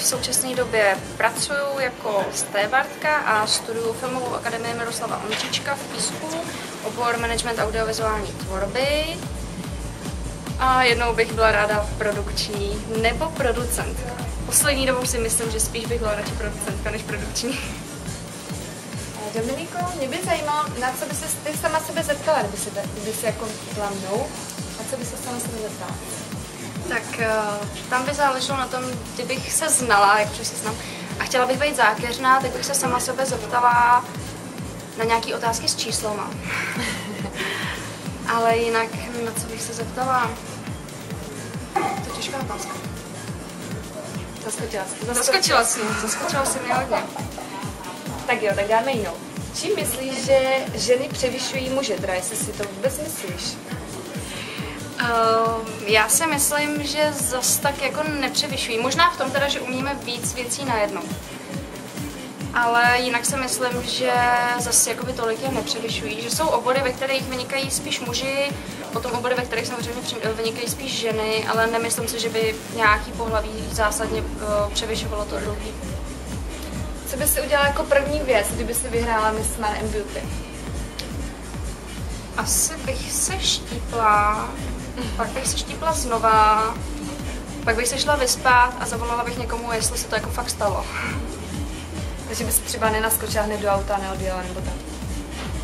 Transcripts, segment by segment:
současné době pracuji jako stébardka a studuju Filmovou akademii Miroslava Ondříčka v Písku, obor management audiovizuální tvorby. A jednou bych byla ráda produkční nebo producentka. Poslední dobou si myslím, že spíš bych byla radši producentka než produkční. Dominiko, mě by zajímalo, na co by se ty sama sebe zeptala, kdyby si jako byla mnou, na co by se sama sebe zeptala? Tak tam by záleželo na tom, kdybych se znala, jak se znám, a chtěla bych být zákeřná, tak bych se sama sebe zeptala na nějaké otázky s číslama. Ale jinak, na co bych se zeptala? To je těžká otázka. Zaskočila si mě hodně. Tak jo, tak dáme jinou. Čím myslíš, že ženy převyšují muže, teda jestli si to vůbec myslíš? Já si myslím, že zas tak jako nepřevyšují. Možná v tom teda, že umíme víc věcí najednou. Ale jinak si myslím, že zase jakoby tolik je nepřevyšují. Že jsou obory, ve kterých vynikají spíš muži, potom obory, ve kterých samozřejmě vynikají spíš ženy, ale nemyslím si, že by nějaký pohlaví zásadně převyšovalo to druhý. Co bys si udělala jako první věc, kdyby si vyhrála Miss Smart & Beauty? Asi bych se štípla, pak bych se štípla znova, pak bych se šla vyspat a zavolala bych někomu, jestli se to jako fakt stalo. Takže bys třeba nenaskočila hned do auta, neodjela nebo tak?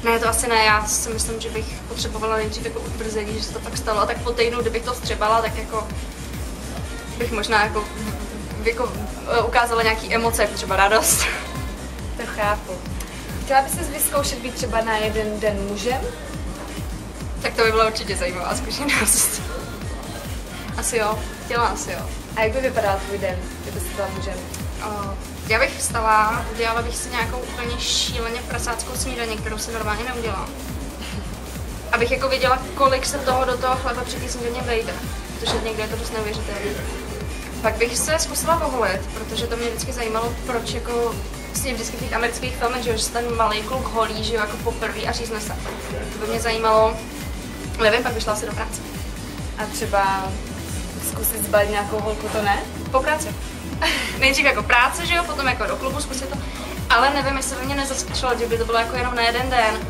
Ne, to asi ne, já si myslím, že bych potřebovala nejdřív jako utvrzení, že se to fakt stalo, a tak po týdnu, kdybych to vstřebala, tak jako bych možná jako ukázala nějaký emoce, jako třeba radost. To chápu. Chtěla bys si vyzkoušet být třeba na jeden den mužem? Tak to by byla určitě zajímavá zkušenost. Asi jo, chtěla asi jo. A jak by vypadal tvůj den, kdyby jsi byla mužem? Já bych vstala, udělala bych si nějakou úplně šíleně prasáckou snídaní, kterou si normálně neudělám. Abych jako věděla, kolik se toho do toho chleba při té snídaně vejde, protože někde je to dost neuvěřitelné. Pak bych se zkusila oholit, protože to mě vždycky zajímalo, proč jako vlastně vždycky v těch amerických filmech, že se ten malý kluk holí, že jo, jako poprvé a řízne se. To by mě zajímalo, nevím, pak by šla asi do práce. A třeba zkusit zbalit nějakou holku, to ne? Po práci. Nejdřív jako práce, že jo, potom jako do klubu zkusit to, ale nevím, jestli by mě nezaskočilo, kdyby to bylo jako jenom na jeden den.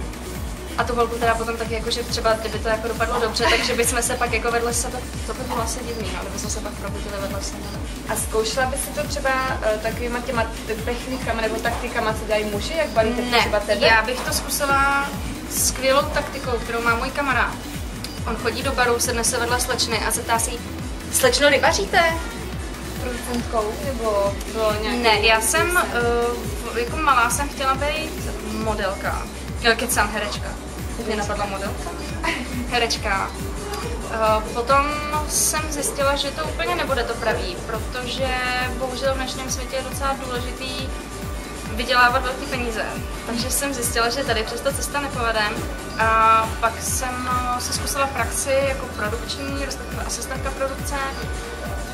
A tu holku teda potom taky jako, že třeba kdyby to jako dopadlo dobře, takže bychom se pak jako vedle sebe, to by bylo asi divný, no, kdyby jsme se pak probudili vedle sebe. A zkoušela by si to třeba takovýma těma technikama nebo taktikama, co dělají muži, jak balíte třeba tebe? Já bych to zkusila skvělou taktikou, kterou má můj kamarád. On chodí do baru, sedne se vedle slečny a zeptá si jí, slečno, rybaříte? Producentkou nebo bylo nějaký... Ne, já jsem, jako malá jsem chtěla být modelka. Kecám, herečka. Teď mě napadla modelka. Herečka. Potom jsem zjistila, že to úplně nebude to pravý, protože bohužel v dnešním světě je docela důležitý vydělávat velké peníze. Takže jsem zjistila, že tady přes to cesta nepovedem. A pak jsem se zkusila praxi jako produkční, respektive asistentka produkce.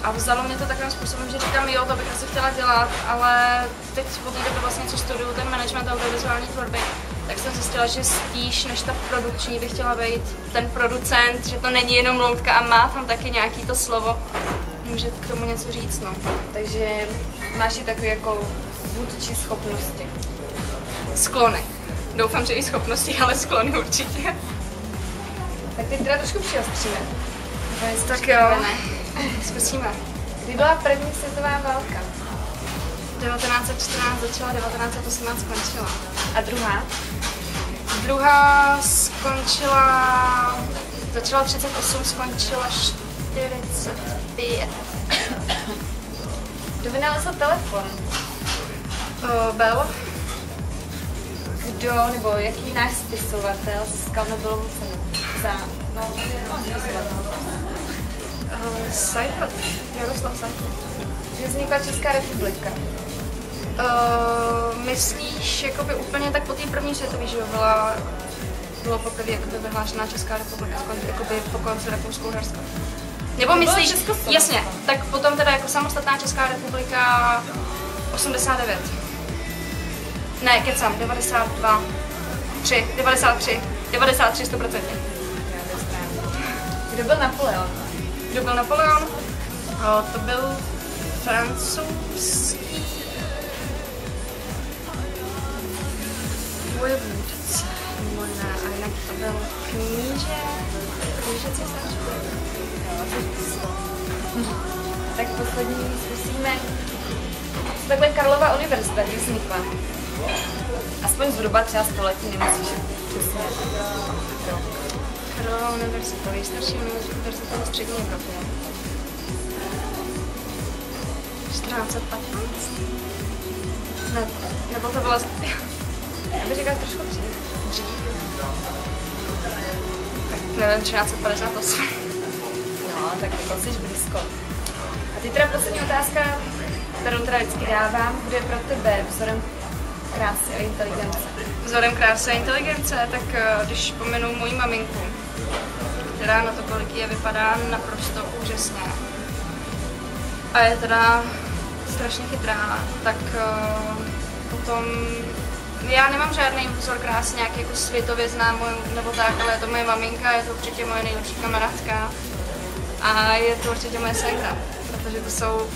A vzalo mě to takovým způsobem, že říkám, jo, to bych asi chtěla dělat, ale teď od té doby vlastně, co studuju ten management audiovizuální tvorby, tak jsem zjistila, že spíš než ta produkční bych chtěla být ten producent, že to není jenom loutka a má tam taky nějaký to slovo. Může k tomu něco říct, no. Takže máš i takové jako vůdčí schopnosti. Sklony. Doufám, že i schopnosti, ale sklony určitě. Tak teď teda trošku přiostříme. Tak jo, zkusíme. Kdy byla první světová válka? 1914 začala, 1918 skončila. A druhá? Druhá skončila, začala 38, skončila 45. Kdo vynalezl telefon? Bell. Kdo nebo jaký náš spisovatel získal Nobelovu cenu za Seifert. Jaroslav Seifert. Že vznikla Česká republika? Myslíš, jakoby úplně tak po té první světové, že bylo poprvé jakoby vyhlášená Česká republika, jakoby po konci Rakousko-Uherska. Nebo myslíš, jasně, tak potom teda jako samostatná Česká republika 89. Ne, kecám, 92, 3, 93, 93, 100%. Kdo byl Napoleon? Kdo byl Napoleon? To byl francouzský vojevůdce, nebo ne, a jinak to byl kníže císař. Tak poslední zkusíme. Takhle Karlova univerzita, kdy vznikla. Aspoň zhruba třeba století, nemusíš přesně. Karlova univerzita, nejstarší univerzita v střední Evropě. 1415? Ne, nebo to byla... Já bych říkala trošku dřív. Tak nevím, 1358. No, tak jako jsi blízko. A teď teda poslední otázka, kterou teda vždycky dávám, bude pro tebe vzorem krásy a inteligence. Vzorem krásy a inteligence, tak když pomenu moji maminku, která na to, kolik je, vypadá naprosto úžasně. A je teda strašně chytrá, tak potom já nemám žádný vzor krásy nějaký jako světově známý nebo tak, ale je to moje maminka, je to určitě moje nejlepší kamarádka a je to určitě moje ségra, protože to jsou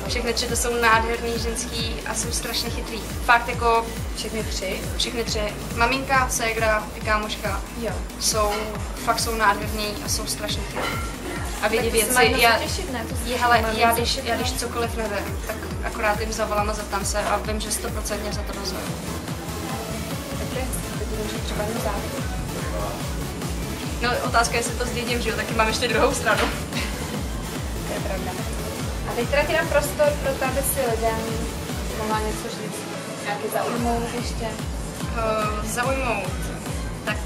všechny tři, to jsou nádherný ženský a jsou strašně chytrý. Fakt jako Všechny tři? Všechny tři. Maminka, ségra i kámoška jsou nádherný a jsou strašně chytrý. A vědí věci. Já když cokoliv nevím, tak akorát jim zavolám a zeptám se a vím, že 100% za to dozvím. No, otázka je, jestli to zdědím, že jo, taky mám ještě druhou stranu. To je pravda. A teď teda ti dám prostor pro to, aby si lidem mohla něco říct. Nějaký zaujmout ještě? Zaujmout. Tak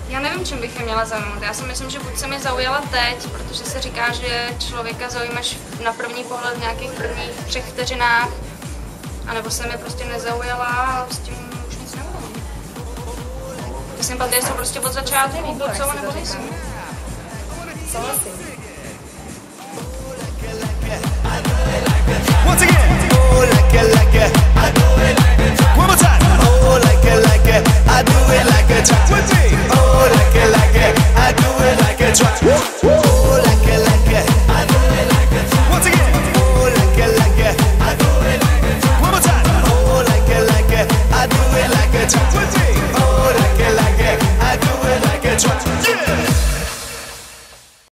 já nevím, čím bych je měla zaujmout. Já si myslím, že buď se mi zaujala teď, protože se říká, že člověka zaujímaš na první pohled v nějakých prvních 3 vteřinách, anebo se mi prostě nezaujala a s tím už nic neudělám. Ty sympatie jsou prostě od začátku, buď jsou, nebo nejsou. Souhlasím. Once again, oh like it, I do it like a track. One more time, oh like it, I do it like a track. Oh like it, I do it like a track.